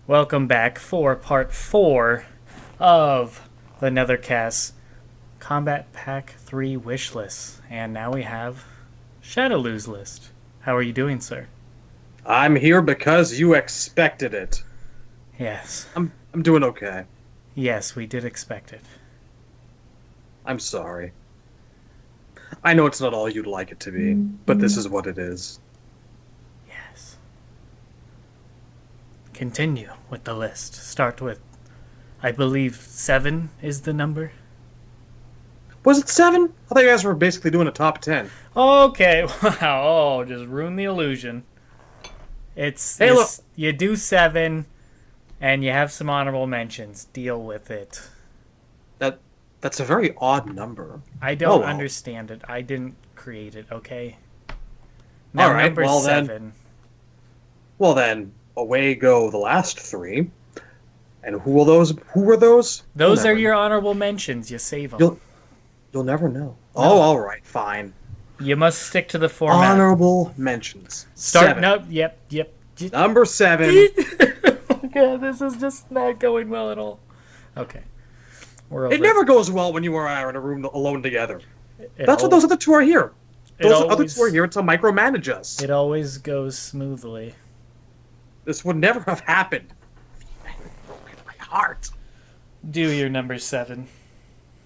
Welcome back for part 4 of the Netherkast Combat Pack 3 Wishlist. And now we have Shadaloo's list. How are you doing, sir? I'm here because you expected it. Yes. I'm doing okay. Yes, we did expect it. I'm sorry. I know it's not all you'd like it to be, but this is what it is. Yes. Continue with the list. Start with, I believe, 7 is the number. Was it 7? I thought you guys were basically doing a top 10. Okay, wow. Oh, just ruin the illusion. Hey, look. You do 7, and you have some honorable mentions. Deal with it. That's a very odd number. I don't well. understand it. I didn't create it, okay? All Now, right, number well 7. then, away go the last 3. And who were those? Those are your honorable mentions. You save them. You'll never know. No. Oh, all right, fine. You must stick to the format. Honorable mentions. Start. 7. No, yep. Number 7. Oh, God, this is just not going well at all. Okay. We're over It never goes well when you and I are in a room alone together. It That's what those other two are here. Those other always- two are here to micromanage us. It always goes smoothly. This would never have happened. Broken my heart. Do your number 7.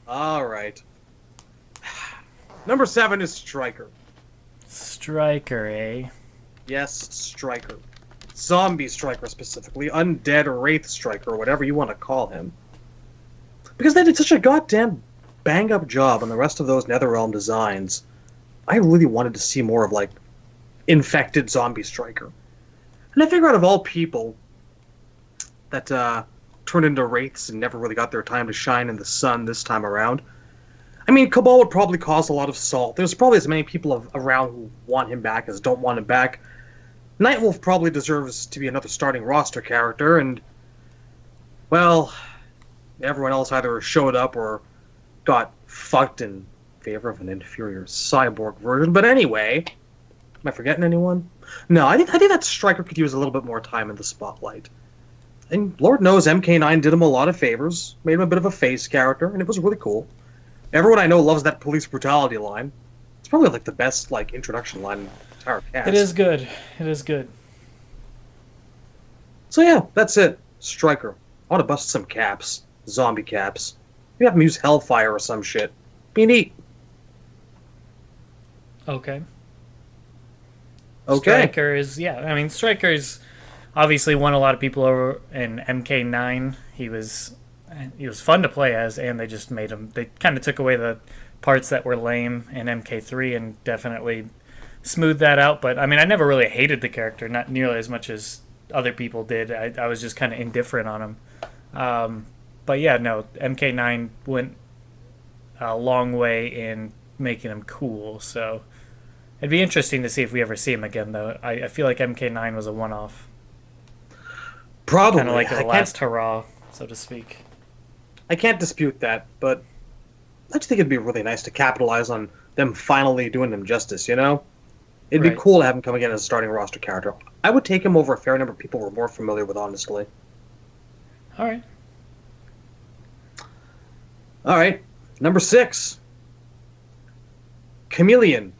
All right. Number 7 is Striker. Striker, eh? Yes, Striker. Zombie Striker specifically. Undead Wraith Striker, whatever you want to call him. Because they did such a goddamn bang-up job on the rest of those Netherrealm designs. I really wanted to see more of, like, infected Zombie Striker. And I figure out of all people that turned into Wraiths and never really got their time to shine in the sun this time around, I mean, Cabal would probably cause a lot of salt. There's probably as many people around who want him back as don't want him back. Nightwolf probably deserves to be another starting roster character, and, well, everyone else either showed up or got fucked in favor of an inferior cyborg version. But anyway, am I forgetting anyone? No, I think that Striker could use a little bit more time in the spotlight. And Lord knows MK9 did him a lot of favors, made him a bit of a face character, and it was really cool. Everyone I know loves that police brutality line. It's probably like the best like introduction line in the entire cast. It is good. It is good. So yeah, that's it. Striker. I want to bust some caps. Zombie caps. Maybe have them use Hellfire or some shit. Be neat. Okay. Okay. Striker is, Striker's obviously won a lot of people over in MK9. He was fun to play as, and they just made him. They kind of took away the parts that were lame in MK3 and definitely smoothed that out. But I mean, I never really hated the character, not nearly as much as other people did. I was just kind of indifferent on him. But yeah, no, MK9 went a long way in making him cool. So it'd be interesting to see if we ever see him again, though. I feel like MK9 was a one-off. Probably. Kind of like a last hurrah, so to speak. I can't dispute that, but I just think it'd be really nice to capitalize on them finally doing them justice, you know? It'd be cool to have him come again as a starting roster character. I would take him over a fair number of people we're more familiar with, honestly. All right. All right. Number 6. Chameleon.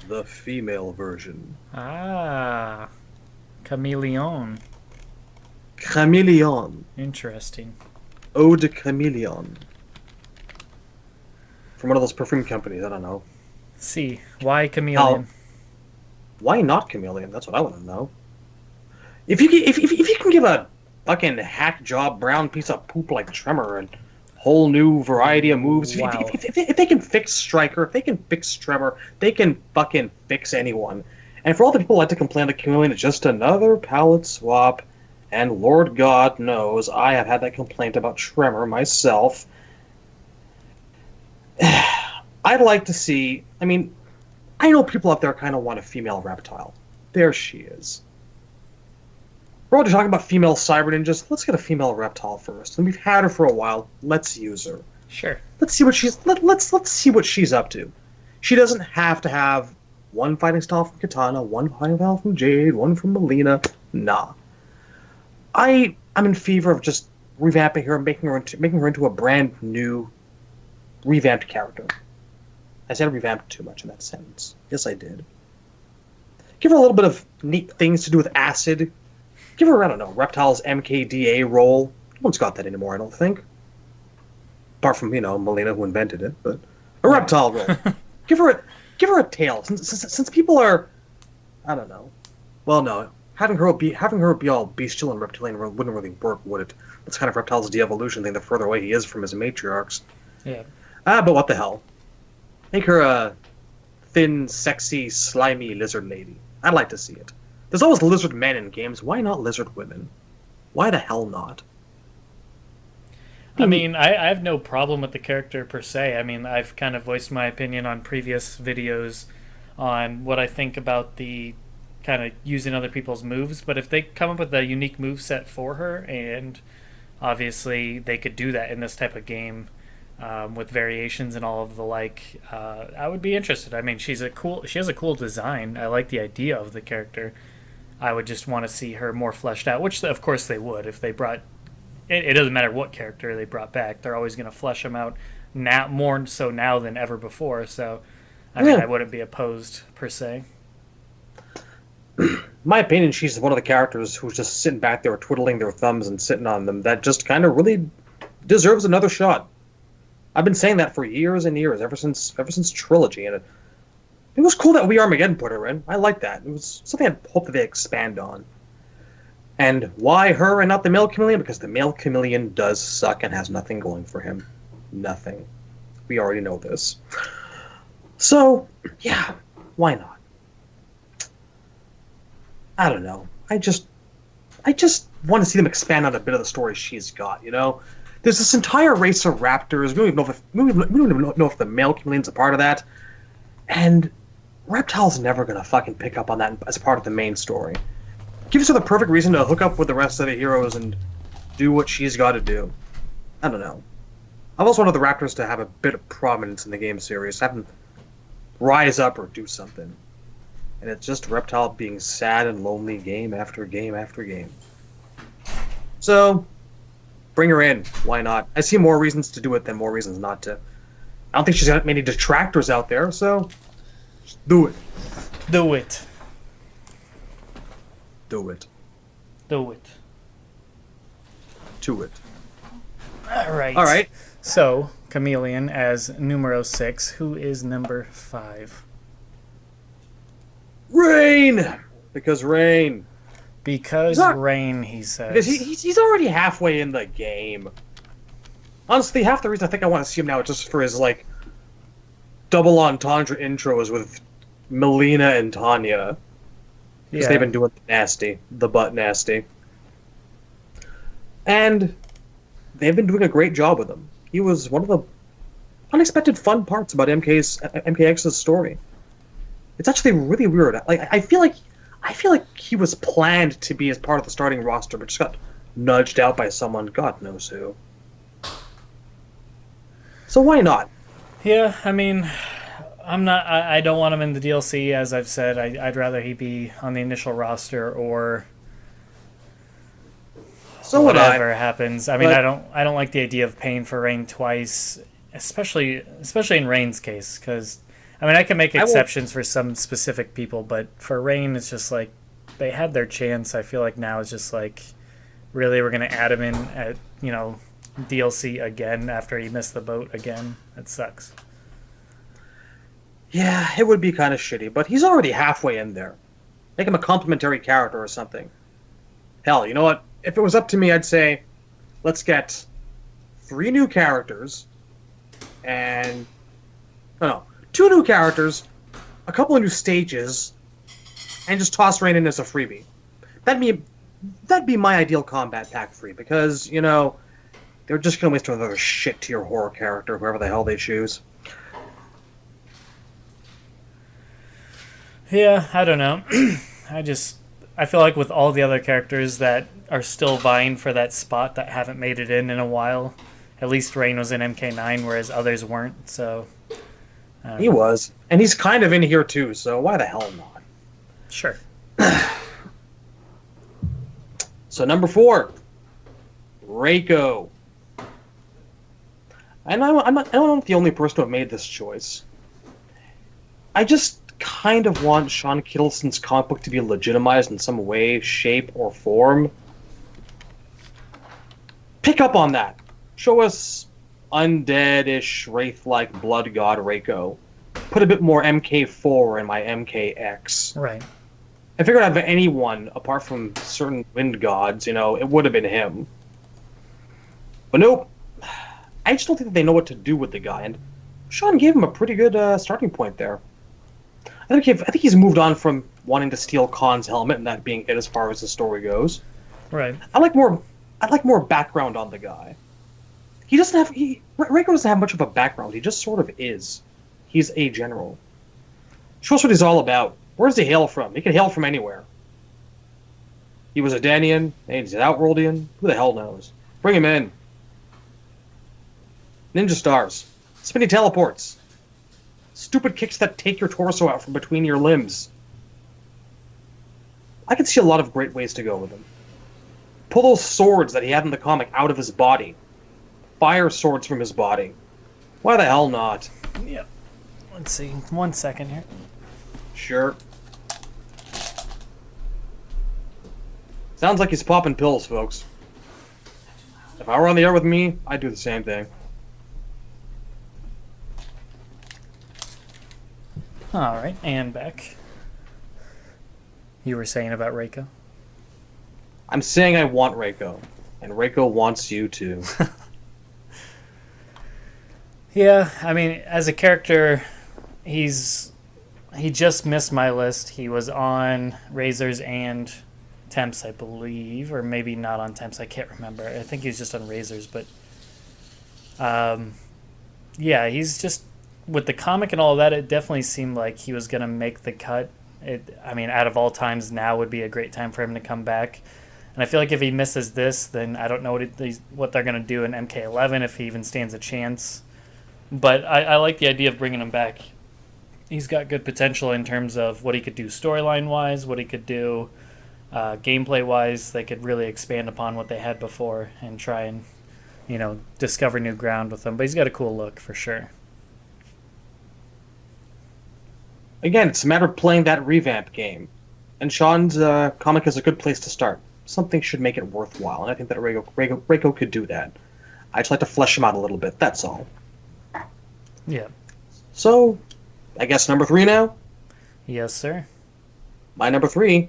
The female version. Ah. Chameleon. Chameleon. Interesting. Eau de Chameleon. From one of those perfume companies, I don't know. See, why Chameleon? Why not Chameleon? That's what I want to know. If you can give a fucking hack job brown piece of poop like Tremor and whole new variety of moves, Wow. if they can fix Striker, if they can fix Tremor, they can fucking fix anyone. And for all the people who like to complain that Chameleon is just another palette swap, and Lord God knows I have had that complaint about Tremor myself, I'd like to see... I mean, I know people out there kind of want a female reptile. There she is. We're all talking about female cyber ninjas. Let's get a female reptile first. And we've had her for a while. Let's use her. Sure. Let's see what let's see what she's up to. She doesn't have to have one fighting style from Katana, one fighting style from Jade, one from Melina. Nah. I'm in favor of just revamping her and making her into a brand new revamped character. I said revamped too much in that sentence. Yes, I did. Give her a little bit of neat things to do with acid. Give her, I don't know, Reptile's MKDA role. No one's got that anymore, I don't think. Apart from, Melina who invented it, but a Reptile role. give her a tail. Since people are, I don't know. Well, no, having her be all bestial and reptilian wouldn't really work, would it? That's kind of Reptile's de-evolution thing. The further away he is from his matriarchs. Yeah. But what the hell? Make her a thin, sexy, slimy lizard lady. I'd like to see it. There's always lizard men in games. Why not lizard women? Why the hell not? I mean, I have no problem with the character per se. I mean, I've kind of voiced my opinion on previous videos on what I think about the kind of using other people's moves. But if they come up with a unique move set for her, and obviously they could do that in this type of game with variations and all of the like, I would be interested. I mean, she has a cool design. I like the idea of the character. I would just want to see her more fleshed out, which of course they would if they brought. It doesn't matter what character they brought back; they're always going to flesh them out now, more so now than ever before. So, I mean, I wouldn't be opposed per se. My opinion, she's one of the characters who's just sitting back there twiddling their thumbs and sitting on them. That just kind of really deserves another shot. I've been saying that for years and years, ever since Trilogy, and it was cool that We Armageddon put her in. I like that. It was something I hope that they expand on. And why her and not the male chameleon? Because the male chameleon does suck and has nothing going for him. Nothing. We already know this. So, yeah, why not? I don't know. I just want to see them expand on a bit of the story she's got, There's this entire race of raptors. We don't even know if the male chameleon's a part of that. And Reptile's never going to fucking pick up on that as part of the main story. Gives her the perfect reason to hook up with the rest of the heroes and do what she's got to do. I don't know. I've always wanted the Raptors to have a bit of prominence in the game series. Have them rise up or do something. And it's just Reptile being sad and lonely game after game after game. So, bring her in. Why not? I see more reasons to do it than more reasons not to. I don't think she's got many detractors out there, so just do it. Do it. Do it. Do it. To it. All right. All right. So, Chameleon as numero 6. Who is number 5? Rain! Because Rain. Because Rain, he says. Because he's already halfway in the game. Honestly, half the reason I think I want to see him now is just for his, double entendre intros with Melina and Tanya. Because they've been doing the butt nasty. And they've been doing a great job with him. He was one of the unexpected fun parts about MKX's story. It's actually really weird. I feel like he was planned to be as part of the starting roster, but just got nudged out by someone, God knows who. So why not? Yeah, I mean, I don't want him in the DLC, as I've said. I'd rather he be on the initial roster or whatever happens. I mean, I don't like the idea of paying for Rain twice, especially in Rain's case, because I mean, I can make exceptions for some specific people, but for Rain, it's just like they had their chance. I feel like now it's just like, really, we're gonna add him in at DLC again after he missed the boat again. That sucks. Yeah, it would be kind of shitty, but he's already halfway in there. Make him a complimentary character or something. Hell, you know what? If it was up to me, I'd say, let's get 3 new characters, and 2 new characters, a couple of new stages, and just toss Rain in as a freebie. That'd be my ideal combat pack free, because they're just gonna waste another shit tier horror character, whoever the hell they choose. Yeah, I don't know. I feel like with all the other characters that are still vying for that spot that haven't made it in a while, at least Rain was in MK9, whereas others weren't, so... He was. And he's kind of in here too, so why the hell not? Sure. So number 4, Reiko. And I'm not the only person to have made this choice. I just kind of want Sean Kittleton's comic book to be legitimized in some way, shape, or form. Pick up on that. Show us undead-ish, wraith-like blood god Reiko. Put a bit more MK4 in my MKX. Right. I figured out of anyone, apart from certain wind gods, it would have been him. But nope. I just don't think that they know what to do with the guy, and Sean gave him a pretty good starting point there. I think he's moved on from wanting to steal Khan's helmet and that being it as far as the story goes. Right. I'd like more background on the guy. Reiko doesn't have much of a background. He just sort of is. He's a general. Show us what he's all about. Where does he hail from? He can hail from anywhere. He was a Danian, he's an Outworldian. Who the hell knows? Bring him in. Ninja stars. Spinny teleports. Stupid kicks that take your torso out from between your limbs. I can see a lot of great ways to go with him. Pull those swords that he had in the comic out of his body. Fire swords from his body. Why the hell not? Yep. Let's see. 1 second here. Sure. Sounds like he's popping pills, folks. If I were on the air with me, I'd do the same thing. Alright, and back. You were saying about Reiko? I'm saying I want Reiko, and Reiko wants you too. Yeah, I mean, as a character, he just missed my list. He was on Razors and Temps, I believe, or maybe not on Temps. I can't remember. I think he was just on Razors, but yeah, he's just with the comic and all of that. It definitely seemed like he was gonna make the cut. I mean, out of all times, now would be a great time for him to come back. And I feel like if he misses this, then I don't know what they're gonna do in MK11 if he even stands a chance. But I like the idea of bringing him back. He's got good potential in terms of what he could do storyline-wise, what he could do gameplay-wise. They could really expand upon what they had before and try and, discover new ground with him. But he's got a cool look, for sure. Again, it's a matter of playing that revamp game. And Sean's comic is a good place to start. Something should make it worthwhile, and I think that Reiko could do that. I'd just like to flesh him out a little bit, that's all. Yeah. So, I guess number 3 now? Yes, sir. My number 3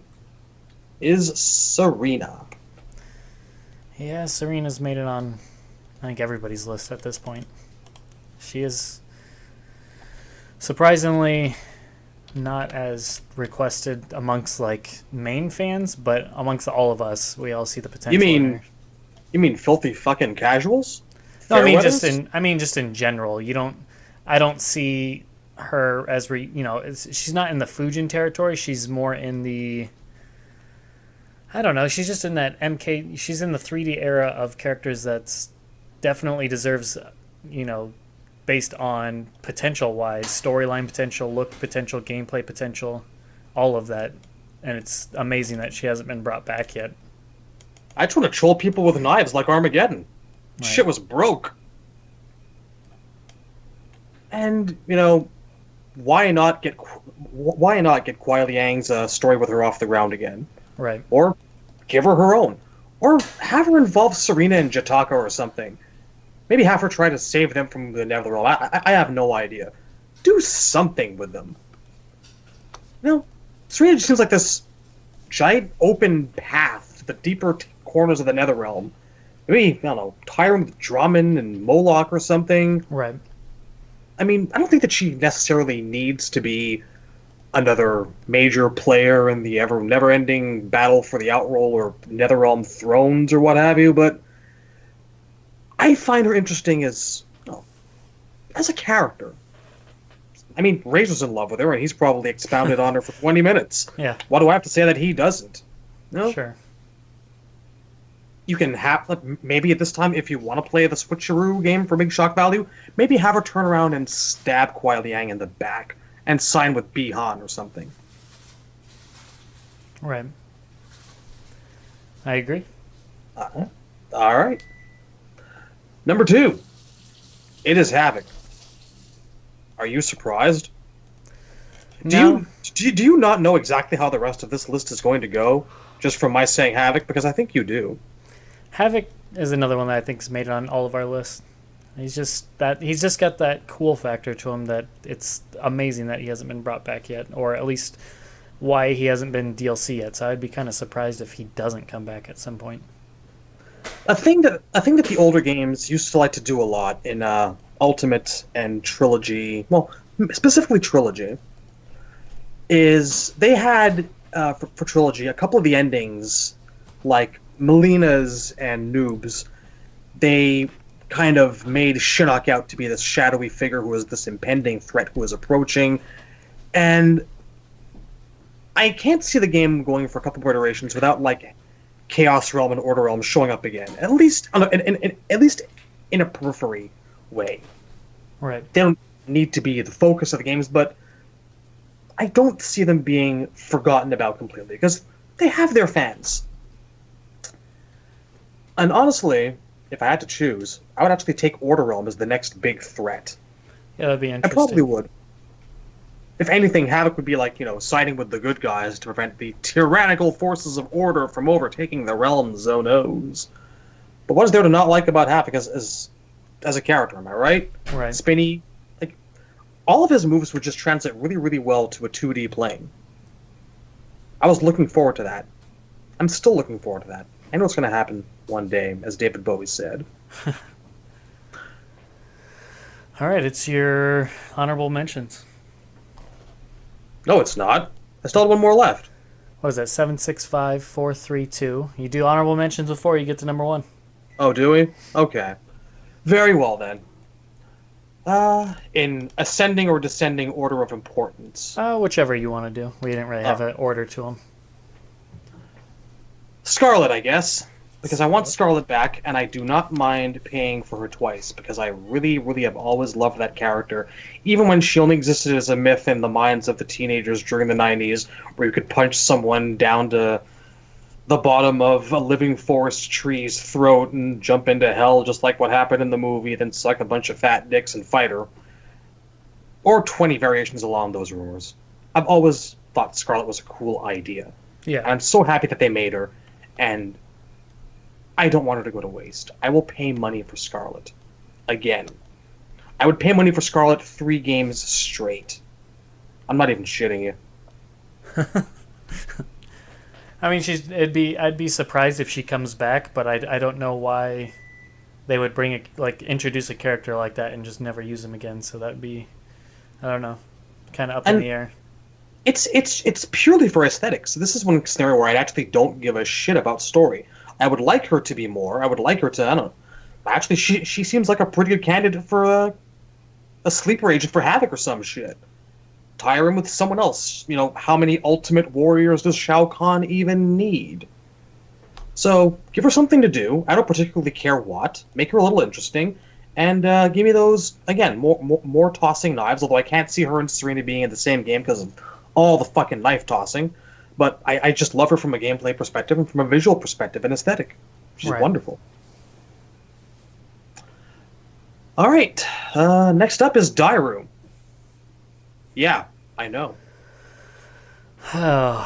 is Serena. Yeah, Serena's made it on, I think, everybody's list at this point. She is surprisingly not as requested amongst main fans, but amongst all of us, we all see the potential. You mean filthy fucking casuals? No, I mean just in general. I don't see her as she's not in the Fujin territory. She's more in the, I don't know. She's just in that MK. She's in the 3D era of characters that's definitely deserves, based on potential-wise, storyline potential, look potential, gameplay potential, all of that. And it's amazing that she hasn't been brought back yet. I just want to troll people with knives like Armageddon. Right. Shit was broke. And, why not get Kuai Liang's story with her off the ground again? Right. Or give her own. Or have her involve Serena and Jataka or something. Maybe have her try to save them from the Netherrealm. I have no idea. Do something with them. Serena just seems like this giant open path to the deeper corners of the Netherrealm. Maybe, I don't know, tie her with Drummond and Moloch or something. Right. I mean, I don't think that she necessarily needs to be another major player in the never-ending battle for the Outroll or Netherrealm thrones or what have you, but I find her interesting as a character. I mean, Razor's in love with her, and he's probably expounded on her for 20 minutes. Yeah. What do I have to say that he doesn't? No? Sure. You can have, maybe at this time, if you want to play the switcheroo game for big shock value, maybe have her turn around and stab Kuai Liang in the back and sign with Bi-Han or something. Right. I agree. All right. Number 2, it is Havoc. Are you surprised? Do No, you do you not know exactly how the rest of this list is going to go, just from my saying Havoc? Because I think you do. Havoc is another one that I think's made it on all of our lists. He's just got that cool factor to him that it's amazing that he hasn't been brought back yet, or at least why he hasn't been DLC yet. So I'd be kind of surprised if he doesn't come back at some point. A thing that the older games used to like to do a lot in Ultimate and Trilogy, well, specifically Trilogy, is they had for Trilogy a couple of the endings, like Melina's and Noob's. They kind of made Shinnok out to be this shadowy figure who was this impending threat who was approaching, and I can't see the game going for a couple more iterations without like Chaos Realm and Order Realm showing up again. At least at least in a periphery way. Right. They don't need to be the focus of the games, but I don't see them being forgotten about completely because they have their fans. And honestly, if I had to choose, I would actually take Order Realm as the next big threat. Yeah, that'd be I interesting. probably would. If anything, Havoc would be like, siding with the good guys to prevent the tyrannical forces of Order from overtaking the realms, oh knows. But what is there to not like about Havoc as a character, am I right? Right. Spinny. Like, all of his moves would just translate really, really well to a 2D plane. I was looking forward to that. I'm still looking forward to that. I know it's going to happen one day, as David Bowie said. All right, it's your honorable mentions. No, it's not. I still have one more left. What is that? 765-432. You do honorable mentions before you get to number 1. Oh, do we? Okay. Very well, then. In ascending or descending order of importance. Whichever you want to do. We didn't really have an order to them. Scarlet, I guess. Because I want Scarlet back, and I do not mind paying for her twice, because I really, really have always loved that character. Even when she only existed as a myth in the minds of the teenagers during the 90s, where you could punch someone down to the bottom of a living forest tree's throat and jump into hell, just like what happened in the movie, then suck a bunch of fat dicks and fight her. Or 20 variations along those rumors. I've always thought Scarlet was a cool idea. Yeah. And I'm so happy that they made her, and I don't want her to go to waste. I will pay money for Scarlet. Again. I would pay money for Scarlet 3 games straight. I'm not even shitting you. I mean, I'd be surprised if she comes back, but I don't know why they would introduce a character like that and just never use him again. So that'd be, I don't know, kind of up in the air. It's purely for aesthetics. This is one scenario where I actually don't give a shit about story. I would like her to be more. I would like her to, I don't know. Actually, she seems like a pretty good candidate for a sleeper agent for Havoc or some shit. Tie her in with someone else. How many Ultimate Warriors does Shao Kahn even need? So, give her something to do. I don't particularly care what. Make her a little interesting. And give me those, again, more tossing knives, although I can't see her and Serena being in the same game because of all the fucking knife tossing. But I just love her from a gameplay perspective and from a visual perspective and aesthetic. She's wonderful. All right. Next up is Dairu. Yeah, I know. Oh.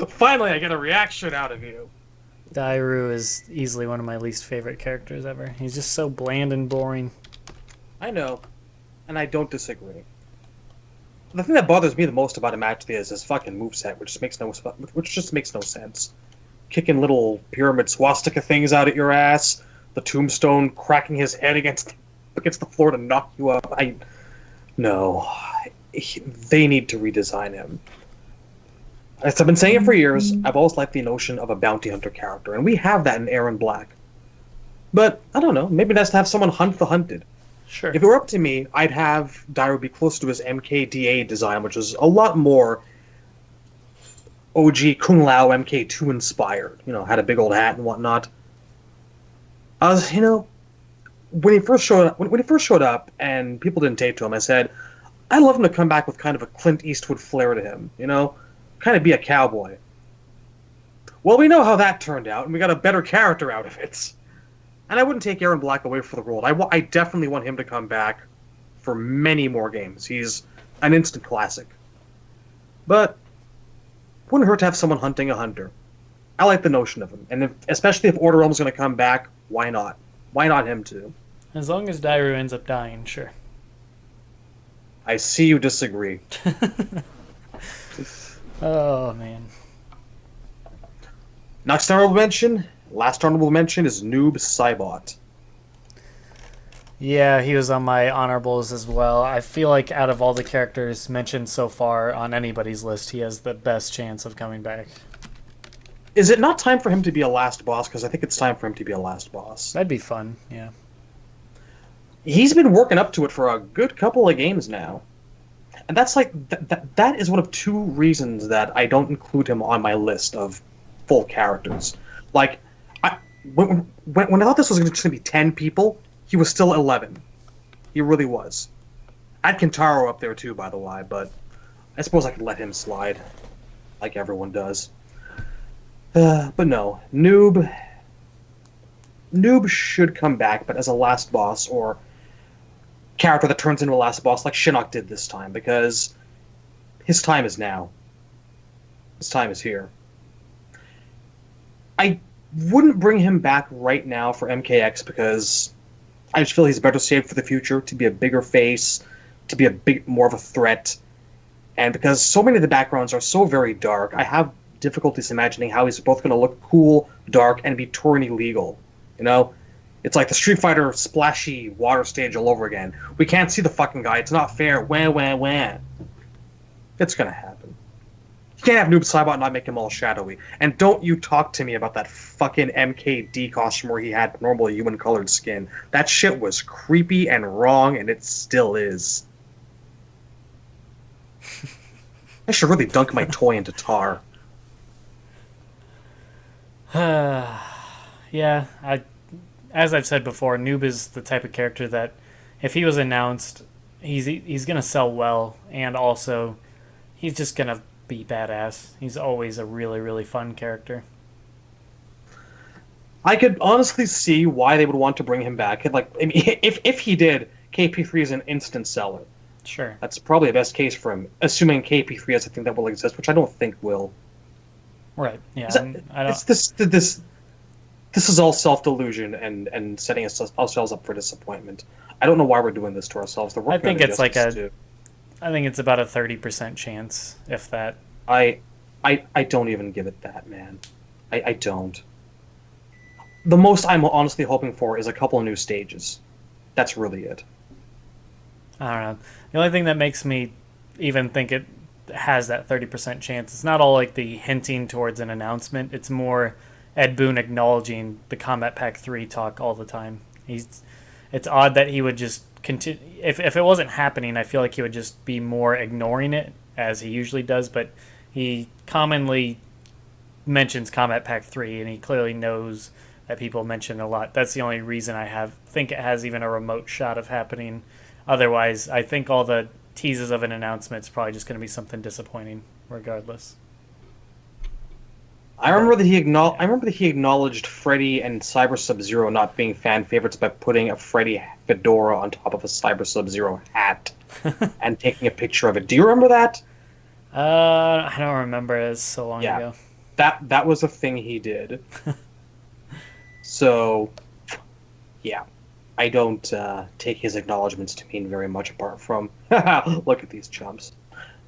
Finally, I get a reaction out of you. Dairu is easily one of my least favorite characters ever. He's just so bland and boring. I know, and I don't disagree. The thing that bothers me the most about him actually is his fucking moveset, which just makes no sense. Kicking little pyramid swastika things out at your ass, the tombstone cracking his head against the floor to knock you up. They need to redesign him. As I've been saying it for years, I've always liked the notion of a bounty hunter character, and we have that in Aaron Black. But, I don't know, maybe that's to have someone hunt the hunted. Sure. If it were up to me, I'd have Dairu be close to his MKDA design, which is a lot more OG Kung Lao MK2 inspired. Had a big old hat and whatnot. When he first showed up and people didn't tape to him, I said, I'd love him to come back with kind of a Clint Eastwood flair to him, kind of be a cowboy. Well, we know how that turned out, and we got a better character out of it. And I wouldn't take Aaron Black away from the role. I definitely want him to come back for many more games. He's an instant classic. But wouldn't hurt to have someone hunting a hunter. I like the notion of him, and especially if Order Realm's going to come back, why not? Why not him too? As long as Dairu ends up dying, sure. I see you disagree. Oh, man. Next honorable mention, last honorable mention is Noob Saibot. Yeah, he was on my honorables as well. I feel like out of all the characters mentioned so far on anybody's list, he has the best chance of coming back. Is it not time for him to be a last boss? Because I think it's time for him to be a last boss. That'd be fun, yeah. He's been working up to it for a good couple of games now. And that's like, that is one of two reasons that I don't include him on my list of full characters. Like, when I thought this was just going to be 10 people, he was still 11. He really was. I had Kentaro up there too, by the way, but I suppose I could let him slide, like everyone does. But no, Noob should come back, but as a last boss, or character that turns into a last boss like Shinnok did this time, because his time is now. His time is here. I wouldn't bring him back right now for MKX because I just feel he's better saved for the future, to be a bigger face, to be more of a threat, and because so many of the backgrounds are so very dark, I have difficulties imagining how he's both going to look cool, dark, and be touring illegal. You know? It's like the Street Fighter splashy water stage all over again. We can't see the fucking guy. It's not fair. Wah, wah, wah. It's going to happen. You can't have Noob Saibot and not make him all shadowy. And don't you talk to me about that fucking MKD costume where he had normal human-colored skin. That shit was creepy and wrong, and it still is. I should really dunk my toy into tar. Yeah, as I've said before, Noob is the type of character that if he was announced, he's gonna sell well, and also he's just gonna be badass. He's always a really, really fun character. I could honestly see why they would want to bring him back. Like, I mean, if he did, KP3 is an instant seller. Sure. That's probably the best case for him, assuming KP3 has a thing that will exist, which I don't think will. Right. Yeah. I don't. This is all self-delusion and setting ourselves up for disappointment. I don't know why we're doing this to ourselves. I think it's like I think it's about a 30% chance, if that. I don't even give it that, man. I don't. The most I'm honestly hoping for is a couple of new stages. That's really it. I don't know. The only thing that makes me even think it has that 30% chance, it's not all like the hinting towards an announcement. It's more Ed Boon acknowledging the Kombat Pack 3 talk all the time. It's odd that he would just continue. If it wasn't happening, I feel like he would just be more ignoring it, as he usually does, but he commonly mentions Kombat Pack 3, and he clearly knows that people mention a lot. That's the only reason I think it has even a remote shot of happening. Otherwise, I think all the teases of an announcement is probably just going to be something disappointing, regardless. I remember that he acknowledged Freddy and Cyber Sub-Zero not being fan favorites by putting a Freddy fedora on top of a Cyber Sub-Zero hat and taking a picture of it. Do you remember that? I don't remember. It was so long ago. That was a thing he did. So, yeah. I don't take his acknowledgments to mean very much apart from, look at these chumps.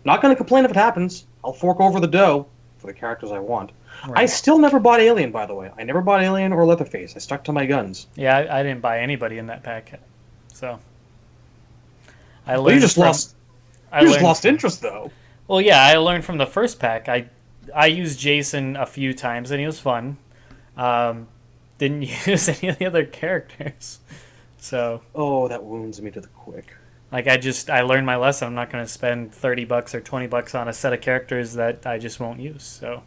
Not going to complain if it happens. I'll fork over the dough for the characters I want. Right. I still never bought Alien, by the way. I never bought Alien or Leatherface. I stuck to my guns. Yeah, I didn't buy anybody in that pack. So, you just lost interest, though. Well, yeah, I learned from the first pack. I used Jason a few times, and he was fun. Didn't use any of the other characters. So. Oh, that wounds me to the quick. Like, I learned my lesson. I'm not going to spend $30 or $20 on a set of characters that I just won't use. So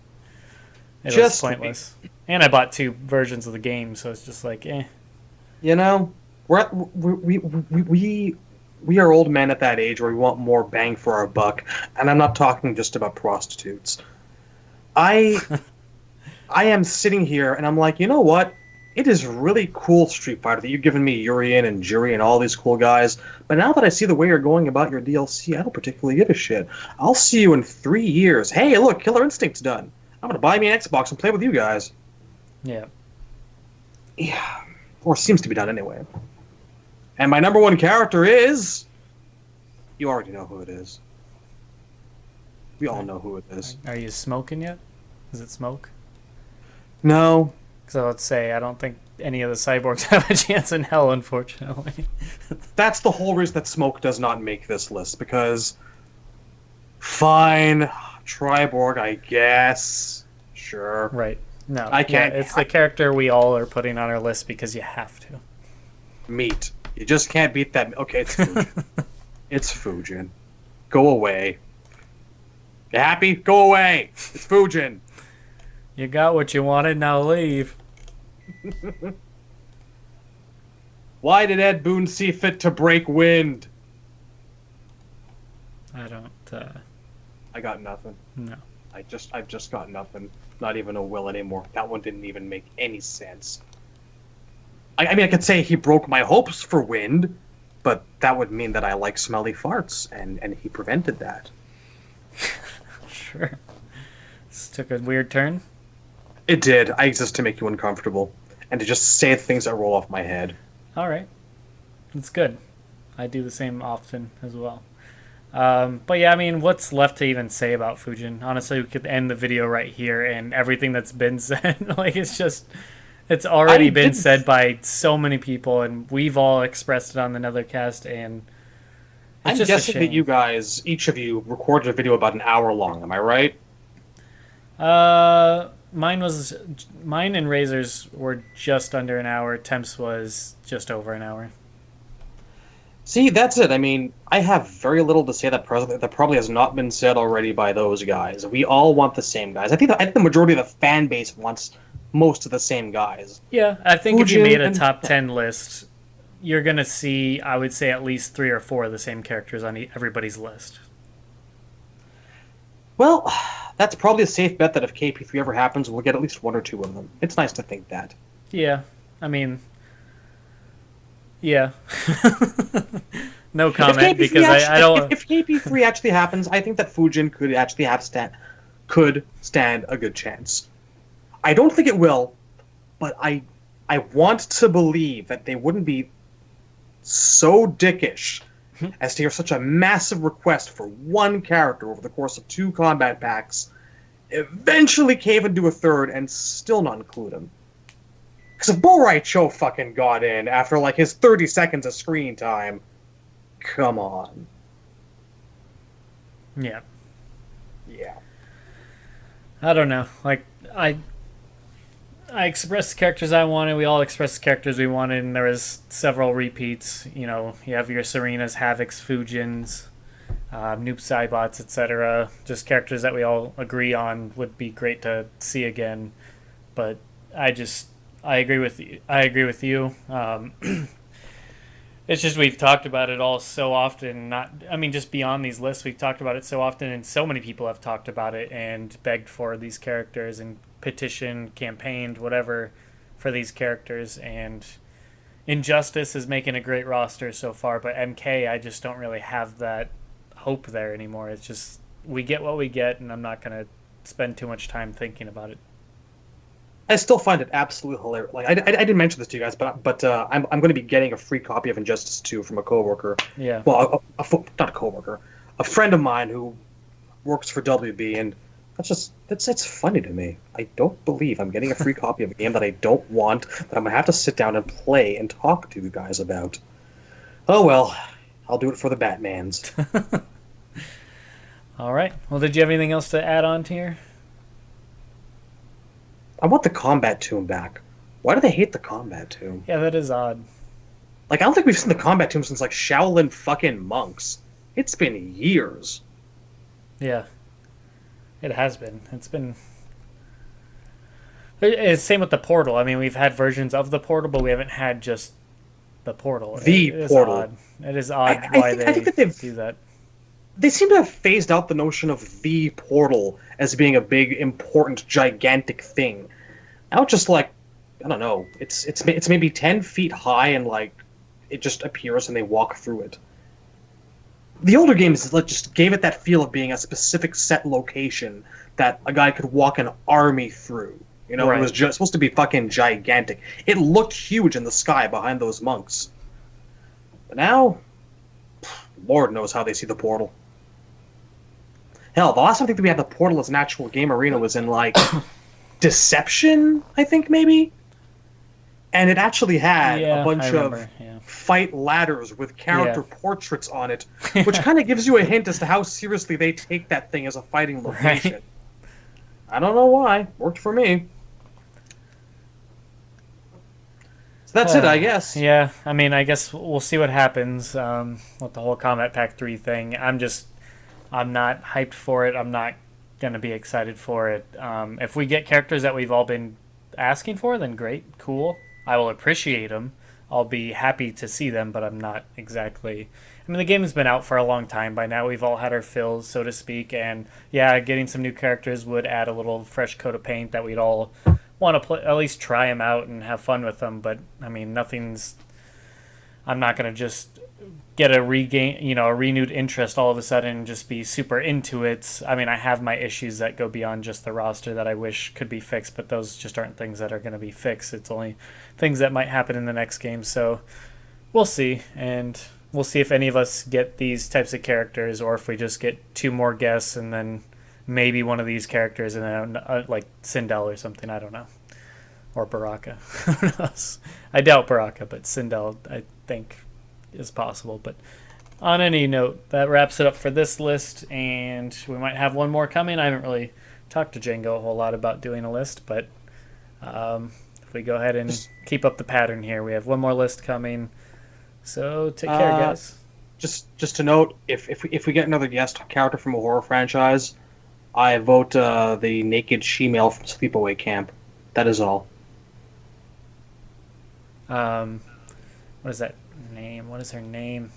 it was pointless. And I bought 2 versions of the game, so it's just like, eh. You know, we are old men at that age where we want more bang for our buck, and I'm not talking just about prostitutes. I I am sitting here and I'm like, you know what? It is really cool, Street Fighter, that you've given me Urien and Juri and all these cool guys. But now that I see the way you're going about your DLC, I don't particularly give a shit. I'll see you in 3 years. Hey, look, Killer Instinct's done. I'm gonna buy me an Xbox and play with you guys. Yeah. Yeah, or seems to be done anyway. And my number one character is... You already know who it is. We all know who it is. Are you smoking yet? Is it smoke? No. So let's say I don't think any of the cyborgs have a chance in hell, unfortunately. That's the whole reason that Smoke does not make this list, because... Fine. Triborg, I guess. Sure. Right. No, I can't. Yeah, it's the character we all are putting on our list because you have to. Meat. You just can't beat that. Okay, it's Fujin. It's Fujin. Go away. You happy? Go away. It's Fujin. You got what you wanted, now leave. Why did Ed Boon see fit to break wind? I don't. I got nothing. No. I've just got nothing. Not even a will anymore. That one didn't even make any sense. I mean, I could say he broke my hopes for wind, but that would mean that I like smelly farts, and he prevented that. Sure. This took a weird turn. It did. I exist to make you uncomfortable, and to just say things that roll off my head. All right. That's good. I do the same often as well. But yeah, I mean, what's left to even say about Fujin? Honestly, we could end the video right here, and everything that's been said, like, it's already been said by so many people, and we've all expressed it on the Netherkast, and I'm guessing that you guys, each of you, recorded a video about an hour long. Am I right? Mine and Razor's were just under an hour. Temps was just over an hour. See, that's it. I mean, I have very little to say that probably has not been said already by those guys. We all want the same guys. I think the majority of the fan base wants most of the same guys. Yeah, I think if you made a top 10 list, you're going to see, I would say, at least 3 or 4 of the same characters on everybody's list. Well, that's probably a safe bet that if KP3 ever happens, we'll get at least 1 or 2 of them. It's nice to think that. Yeah, I mean... Yeah. No comment, because I don't... If KP3 actually happens, I think that Fujin could actually stand a good chance. I don't think it will, but I want to believe that they wouldn't be so dickish as to hear such a massive request for one character over the course of 2 combat packs, eventually cave into a third, and still not include him. Because if Borai Cho fucking got in after, like, his 30 seconds of screen time, come on. Yeah. Yeah. I don't know. Like, I expressed the characters I wanted. We all expressed the characters we wanted, and there was several repeats. You know, you have your Serenas, Havocs, Fujins, Noob Saibots, etc. Just characters that we all agree on would be great to see again. But I agree with you. It's just we've talked about it all so often. Just beyond these lists, we've talked about it so often, and so many people have talked about it and begged for these characters and petitioned, campaigned, whatever, for these characters. And Injustice is making a great roster so far, but MK, I just don't really have that hope there anymore. It's just we get what we get, and I'm not going to spend too much time thinking about it. I still find it absolutely hilarious. Like I didn't mention this to you guys, but I'm going to be getting a free copy of Injustice 2 from a coworker. Yeah. Well, not a coworker, a friend of mine who works for WB, and it's funny to me. I don't believe I'm getting a free copy of a game that I don't want, that I'm gonna have to sit down and play and talk to you guys about. Oh well, I'll do it for the Batmans. All right. Well, did you have anything else to add on to here? I want the combat tomb back. Why do they hate the combat tomb? Yeah, that is odd. Like, I don't think we've seen the combat tomb since, like, Shaolin fucking monks. It's been years. Yeah. It has been. It's been... It's same with the portal. I mean, we've had versions of the portal, but we haven't had just the portal. The portal. Odd. It is odd why they do that. They seem to have phased out the notion of the portal as being a big, important, gigantic thing. Now it's just like, I don't know. It's maybe 10 feet high and like it just appears and they walk through it. The older games just gave it that feel of being a specific set location that a guy could walk an army through. You know, Right. it was just supposed to be fucking gigantic. It looked huge in the sky behind those monks. But now, Lord knows how they see the portal. Hell, the last time I think that we had the portal as an actual game arena was in, like, Deception, I think, maybe? And it actually had Yeah, a bunch I of remember, yeah. fight ladders with character Yeah. portraits on it, which kind of gives you a hint as to how seriously they take that thing as a fighting location. Right. I don't know why. Worked for me. So that's it, I guess. Yeah, I mean, I guess we'll see what happens with the whole Combat Pack 3 thing. I'm not hyped for it. I'm not going to be excited for it. If we get characters that we've all been asking for, then great, cool. I will appreciate them. I'll be happy to see them, but I'm not exactly... I mean, the game has been out for a long time by now. We've all had our fills, so to speak, and yeah, getting some new characters would add a little fresh coat of paint that we'd all want to play, at least try them out and have fun with them. But I mean, I'm not going to just get a renewed interest all of a sudden and just be super into it. I mean, I have my issues that go beyond just the roster that I wish could be fixed, but those just aren't things that are going to be fixed. It's only things that might happen in the next game. So we'll see, and we'll see if any of us get these types of characters, or if we just get 2 more guests and then maybe one of these characters, and then like Sindel or something. I don't know, or Baraka. Who knows? I doubt Baraka, but Sindel I think is possible. But on any note, that wraps it up for this list, and we might have one more coming. I haven't really talked to Django a whole lot about doing a list, but if we go ahead and keep up the pattern here, we have one more list coming. So take care, guys. Just to note, if we get another guest character from a horror franchise, I vote the naked she-male from Sleepaway Camp. That is all. What is that name? What is her name?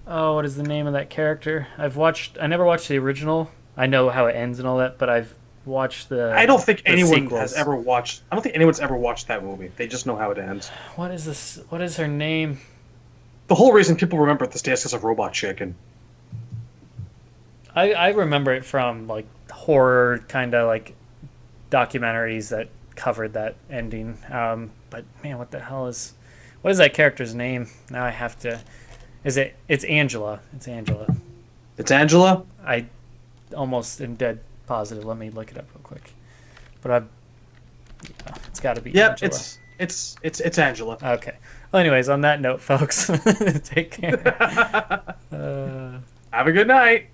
Oh, what is the name of that character? I never watched the original. I know how it ends and all that, but I've watched the I don't think the anyone sequels. has ever watched. I don't think anyone's ever watched that movie. They just know how it ends. What is this? What is her name? The whole reason people remember it this day is because of Robot Chicken. I remember it from like horror kind of like documentaries that covered that ending. But man, what is that character's name? Now I have to. It's Angela. It's Angela. It's Angela? I almost am dead positive. Let me look it up real quick. But it's got to be Yep, Angela. it's Angela. Okay. Well, anyways, on that note, folks, take care. Have a good night.